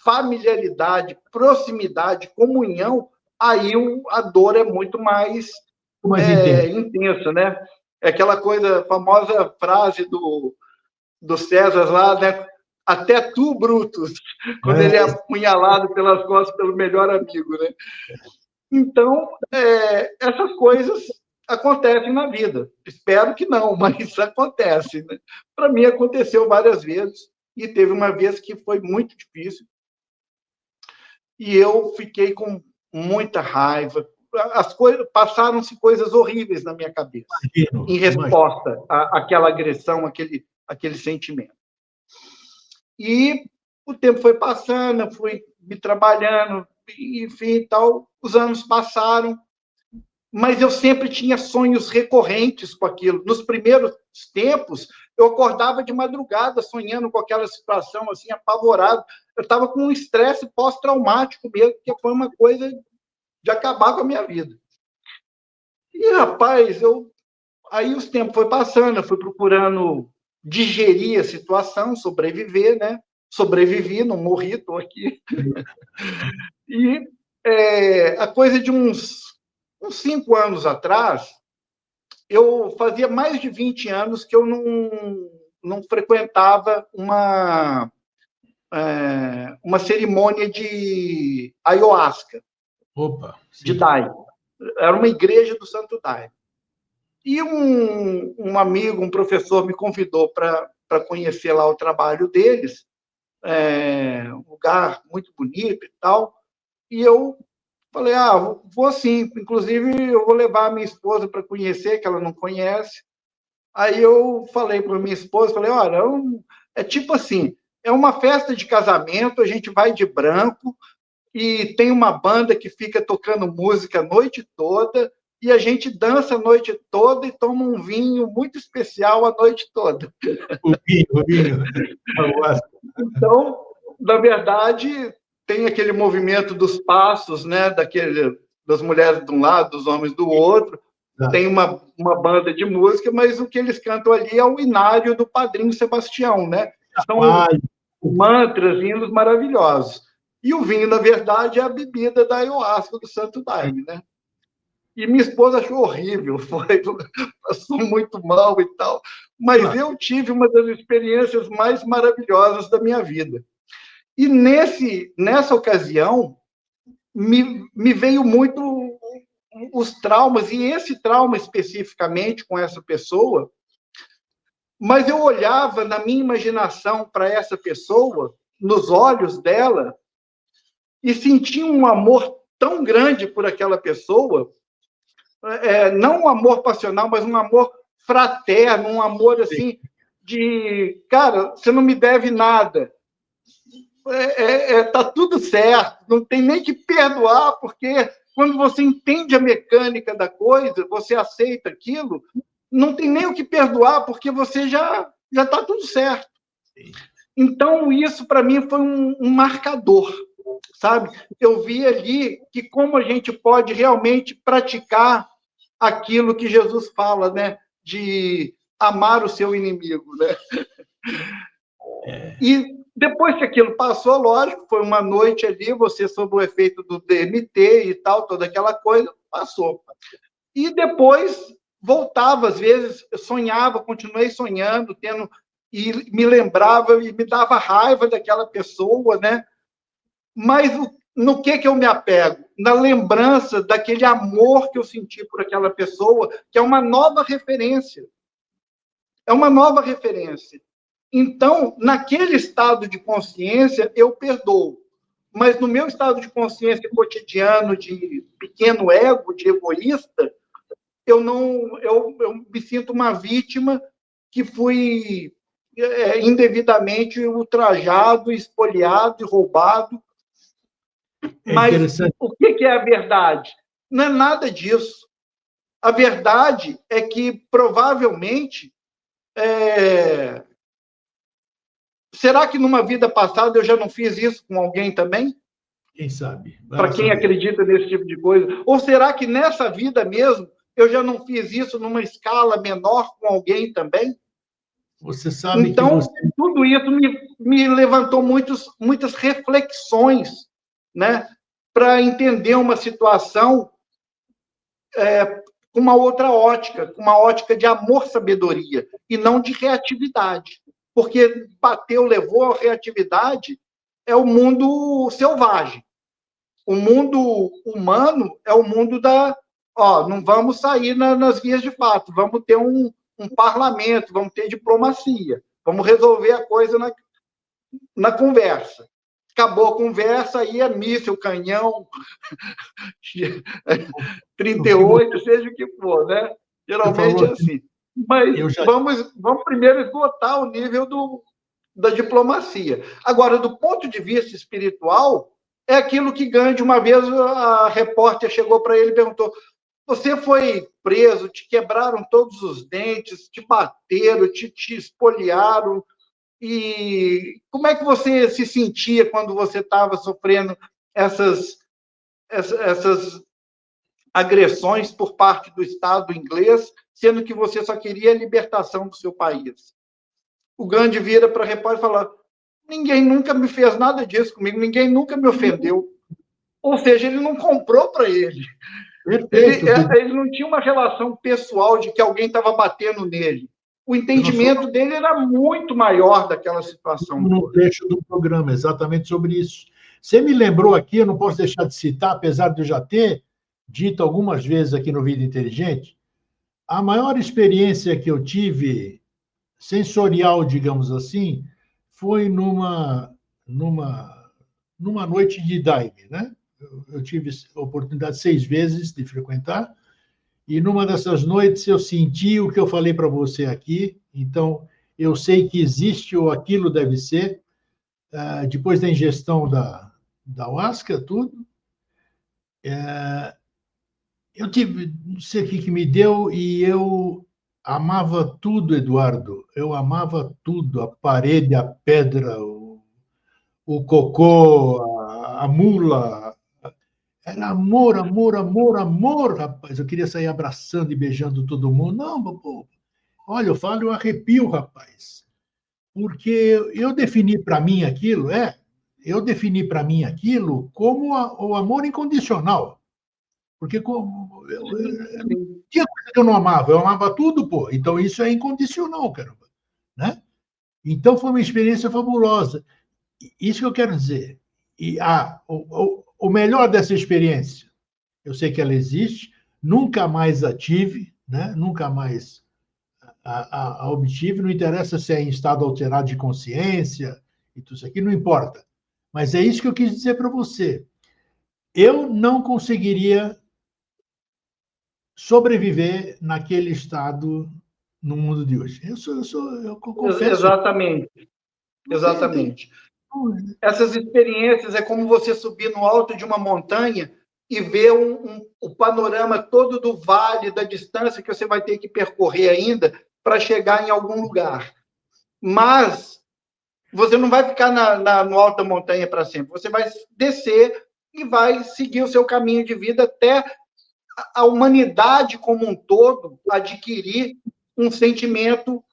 familiaridade, proximidade, comunhão, aí a dor é muito mais intensa, né? É aquela coisa, famosa frase do César lá, né? Até tu, Brutus, quando ele é apunhalado pelas costas pelo melhor amigo, né? Então, essas coisas acontecem na vida. Espero que não, mas acontece. Né? Para mim, aconteceu várias vezes, e teve uma vez que foi muito difícil, e eu fiquei com muita raiva. Passaram-se coisas horríveis na minha cabeça, em resposta àquela agressão, aquele sentimento. E o tempo foi passando, eu fui me trabalhando, enfim, tal, os anos passaram, mas eu sempre tinha sonhos recorrentes com aquilo. Nos primeiros tempos, eu acordava de madrugada sonhando com aquela situação, assim, apavorado. Eu estava com um estresse pós-traumático mesmo, que foi uma coisa de acabar com a minha vida. E, rapaz, aí os tempos foi passando, eu fui procurando digerir a situação, sobreviver, né? Sobrevivi, não morri, estou aqui. E a coisa de uns 5 anos atrás, eu fazia mais de 20 anos que eu não frequentava uma cerimônia de ayahuasca, de Daime. Era uma igreja do Santo Daime. E um amigo, um professor, me convidou para conhecer lá o trabalho deles, um lugar muito bonito e tal, e eu falei, vou sim, inclusive eu vou levar a minha esposa para conhecer, que ela não conhece. Aí eu falei para minha esposa, falei, olha, é tipo assim, é uma festa de casamento, a gente vai de branco e tem uma banda que fica tocando música a noite toda e a gente dança a noite toda e toma um vinho muito especial a noite toda. O vinho. Então, na verdade, tem aquele movimento dos passos, né, das mulheres de um lado, dos homens do outro, tem uma banda de música, mas o que eles cantam ali é o inário do Padrinho Sebastião, né? São mantras, hinos maravilhosos. E o vinho, na verdade, é a bebida da ayahuasca do Santo Daime, né? E minha esposa achou horrível, passou muito mal e tal, mas eu tive uma das experiências mais maravilhosas da minha vida. E nessa ocasião, me veio muito os traumas, e esse trauma especificamente com essa pessoa, mas eu olhava na minha imaginação para essa pessoa, nos olhos dela, e sentia um amor tão grande por aquela pessoa, não um amor passional, mas um amor fraterno, um amor assim de, cara, você não me deve nada, tá tudo certo, não tem nem que perdoar, porque quando você entende a mecânica da coisa, você aceita aquilo, não tem nem o que perdoar, porque você já está tudo certo. Então, isso, para mim, foi um marcador, sabe? Eu vi ali que como a gente pode realmente praticar aquilo que Jesus fala, né? De amar o seu inimigo, né? E depois que aquilo passou, lógico, foi uma noite ali, você sob o efeito do DMT e tal, toda aquela coisa, passou. E depois voltava, às vezes, eu sonhava, continuei sonhando, e me lembrava e me dava raiva daquela pessoa, né? Mas no que eu me apego? Na lembrança daquele amor que eu senti por aquela pessoa, que é uma nova referência. É uma nova referência. Então, naquele estado de consciência, eu perdoo. Mas no meu estado de consciência cotidiano, de pequeno ego, de egoísta, eu não, eu me sinto uma vítima que fui indevidamente ultrajado, espoliado e roubado. Mas o que é a verdade? Não é nada disso. A verdade é que, provavelmente, será que numa vida passada eu já não fiz isso com alguém também? Quem sabe? Para quem acredita nesse tipo de coisa. Ou será que nessa vida mesmo eu já não fiz isso numa escala menor com alguém também? Você sabe então, que tudo isso me levantou muitas reflexões, né, para entender uma situação com uma outra ótica, com uma ótica de amor-sabedoria, e não de reatividade. Porque bateu, levou a reatividade, é o mundo selvagem. O mundo humano é o mundo não vamos sair nas vias de fato, vamos ter um parlamento, vamos ter diplomacia, vamos resolver a coisa na conversa. Acabou a conversa, aí é míssil, canhão, 38, seja o que for, né? Geralmente é assim. Mas vamos primeiro esgotar o nível da diplomacia. Agora, do ponto de vista espiritual, é aquilo que Gandhi, uma vez, a repórter chegou para ele e perguntou: você foi preso, te quebraram todos os dentes, te bateram, te espoliaram, e como é que você se sentia quando você estava sofrendo essas agressões por parte do Estado inglês, sendo que você só queria a libertação do seu país? O Gandhi vira para a repórter e fala: ninguém nunca me fez nada disso comigo, ninguém nunca me ofendeu. Ou seja, ele não comprou para ele. Ele não tinha uma relação pessoal de que alguém estava batendo nele. O entendimento dele era muito maior daquela situação. No trecho do programa, exatamente sobre isso. Você me lembrou aqui, eu não posso deixar de citar, apesar de eu já ter dito algumas vezes aqui no Vida Inteligente, a maior experiência que eu tive, sensorial, digamos assim, foi numa noite de dive, né? Eu tive a oportunidade 6 vezes de frequentar, e numa dessas noites eu senti o que eu falei para você aqui, então eu sei que existe ou aquilo deve ser, depois da ingestão da ayahuasca, tudo, eu tive, não sei o que me deu, e eu amava tudo, Eduardo. Eu amava tudo, a parede, a pedra, o cocô, a mula. Era amor, amor, amor, amor, rapaz. Eu queria sair abraçando e beijando todo mundo. Não, pô, olha, eu falo, eu arrepio, rapaz. Porque eu defini para mim aquilo, eu defini para mim aquilo como o amor incondicional. Porque tinha coisa que eu não amava, eu amava tudo, pô. Então isso é incondicional, caramba, né? Então foi uma experiência fabulosa. Isso que eu quero dizer. E o melhor dessa experiência, eu sei que ela existe, nunca mais a tive, né? Nunca mais a obtive, não interessa se é em estado alterado de consciência e tudo isso aqui, não importa. Mas é isso que eu quis dizer para você. Eu não conseguiria sobreviver naquele estado no mundo de hoje. Eu confesso. Exatamente. Exatamente. Essas experiências é como você subir no alto de uma montanha e ver o panorama todo do vale, da distância que você vai ter que percorrer ainda para chegar em algum lugar. Mas você não vai ficar no alto da montanha para sempre. Você vai descer e vai seguir o seu caminho de vida até a humanidade como um todo adquirir um sentimento,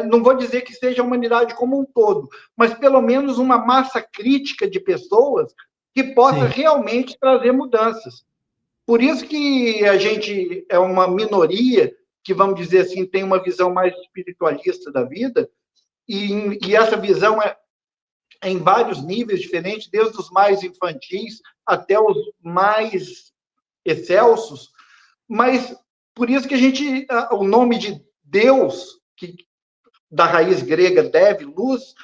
não vou dizer que seja a humanidade como um todo, mas pelo menos uma massa crítica de pessoas que possa Sim. realmente trazer mudanças. Por isso que a gente é uma minoria que, vamos dizer assim, tem uma visão mais espiritualista da vida, e essa visão é em vários níveis diferentes, desde os mais infantis até os mais excelsos, mas por isso que o nome de Deus, que da raiz grega deve, luz,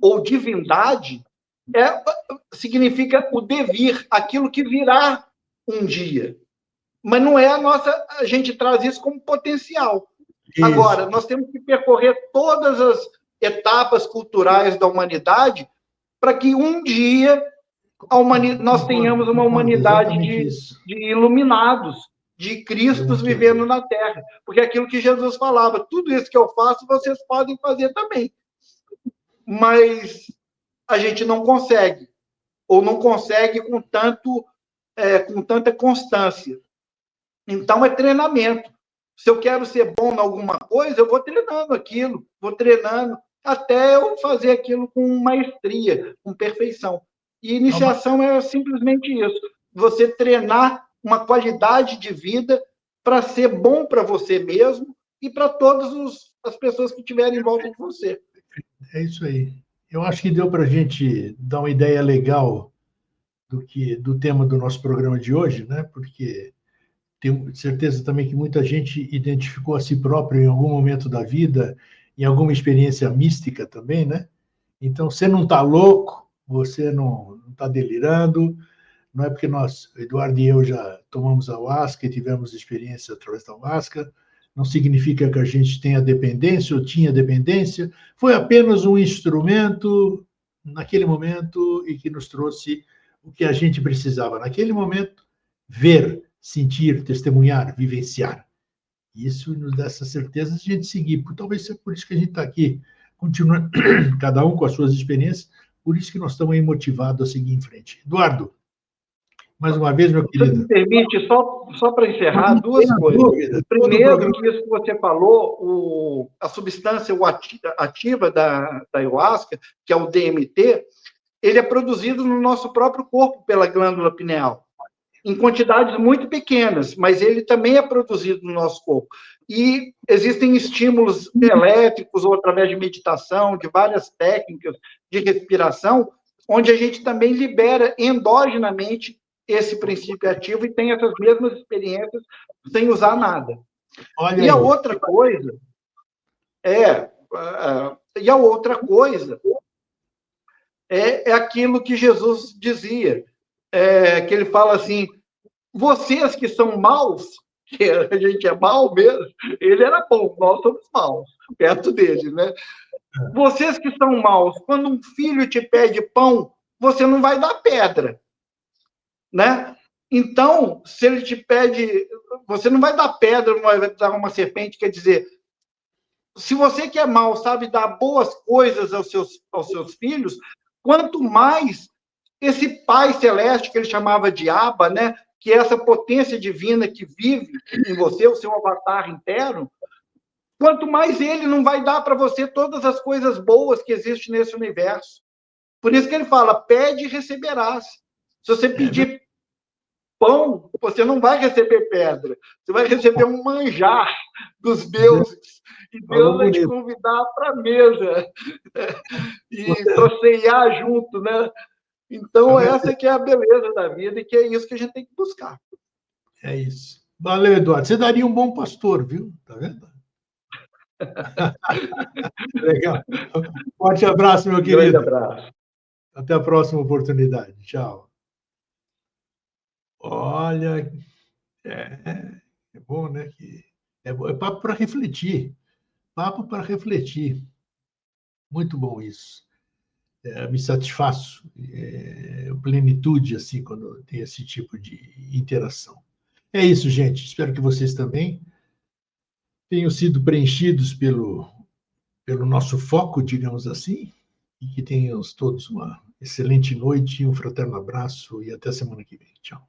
ou divindade, significa o devir, aquilo que virá um dia. Mas não é a gente traz isso como potencial. Isso. Agora, nós temos que percorrer todas as etapas culturais da humanidade para que um dia nós tenhamos uma humanidade Exatamente isso. de iluminados, de Cristos vivendo Demonstrador. na Terra. Porque é aquilo que Jesus falava, tudo isso que eu faço, vocês podem fazer também. Mas a gente não consegue, ou não consegue com tanta constância. Então, é treinamento. Se eu quero ser bom em alguma coisa, eu vou treinando aquilo, vou treinando até eu fazer aquilo com maestria, com perfeição. E iniciação é simplesmente isso. Você treinar uma qualidade de vida para ser bom para você mesmo e para todas as pessoas que estiverem em volta de você. É isso aí. Eu acho que deu para a gente dar uma ideia legal do tema do nosso programa de hoje, né? Porque tenho certeza também que muita gente identificou a si próprio em algum momento da vida, em alguma experiência mística também, né? Então, você não está louco, você não está delirando, não é porque nós, Eduardo e eu, já tomamos ayahuasca e tivemos experiência através da ayahuasca, não significa que a gente tenha dependência ou tinha dependência, foi apenas um instrumento naquele momento e que nos trouxe o que a gente precisava naquele momento, ver, sentir, testemunhar, vivenciar. Isso nos dá essa certeza de a gente seguir. Talvez seja por isso que a gente está aqui, continuando, cada um com as suas experiências, por isso que nós estamos aí motivados a seguir em frente. Eduardo, mais uma vez, meu Você me querido. permite, só para encerrar, Não duas tenha coisas. dúvida. Todo Primeiro, programa. que isso que você falou, a substância ativa da ayahuasca, que é o DMT, ele é produzido no nosso próprio corpo pela glândula pineal, em quantidades muito pequenas, mas ele também é produzido no nosso corpo. E existem estímulos elétricos ou através de meditação, de várias técnicas de respiração, onde a gente também libera endogenamente esse princípio ativo e tem essas mesmas experiências sem usar nada. Olha E a aí. outra coisa é, e a outra coisa é aquilo que Jesus dizia, que ele fala assim, vocês que são maus, que a gente é mau mesmo, ele era bom, nós somos maus, perto dele, né? Vocês que são maus, quando um filho te pede pão, você não vai dar pedra, né? Então, se ele te pede, você não vai dar pedra, não vai dar uma serpente, quer dizer, se você que é mau sabe dar boas coisas aos seus filhos, quanto mais esse Pai Celeste, que ele chamava de Abba, né? Que é essa potência divina que vive em você, o seu avatar interno, quanto mais ele não vai dar para você todas as coisas boas que existem nesse universo. Por isso que ele fala, pede e receberás. Se você pedir pão, você não vai receber pedra, você vai receber um manjar dos deuses. E Falou Deus vai te bonito. convidar para a mesa e para ceiar junto, né? Então, essa que é a beleza da vida e que é isso que a gente tem que buscar. É isso. Valeu, Eduardo. Você daria um bom pastor, viu? Tá vendo? Legal. Forte abraço, meu Grande querido. abraço. Até a próxima oportunidade. Tchau. Olha, é bom, né? É papo para refletir. Papo para refletir. Muito bom isso. me satisfaço, plenitude, assim, quando tem esse tipo de interação. É isso, gente. Espero que vocês também tenham sido preenchidos pelo nosso foco, digamos assim, e que tenhamos todos uma excelente noite, um fraterno abraço e até semana que vem. Tchau.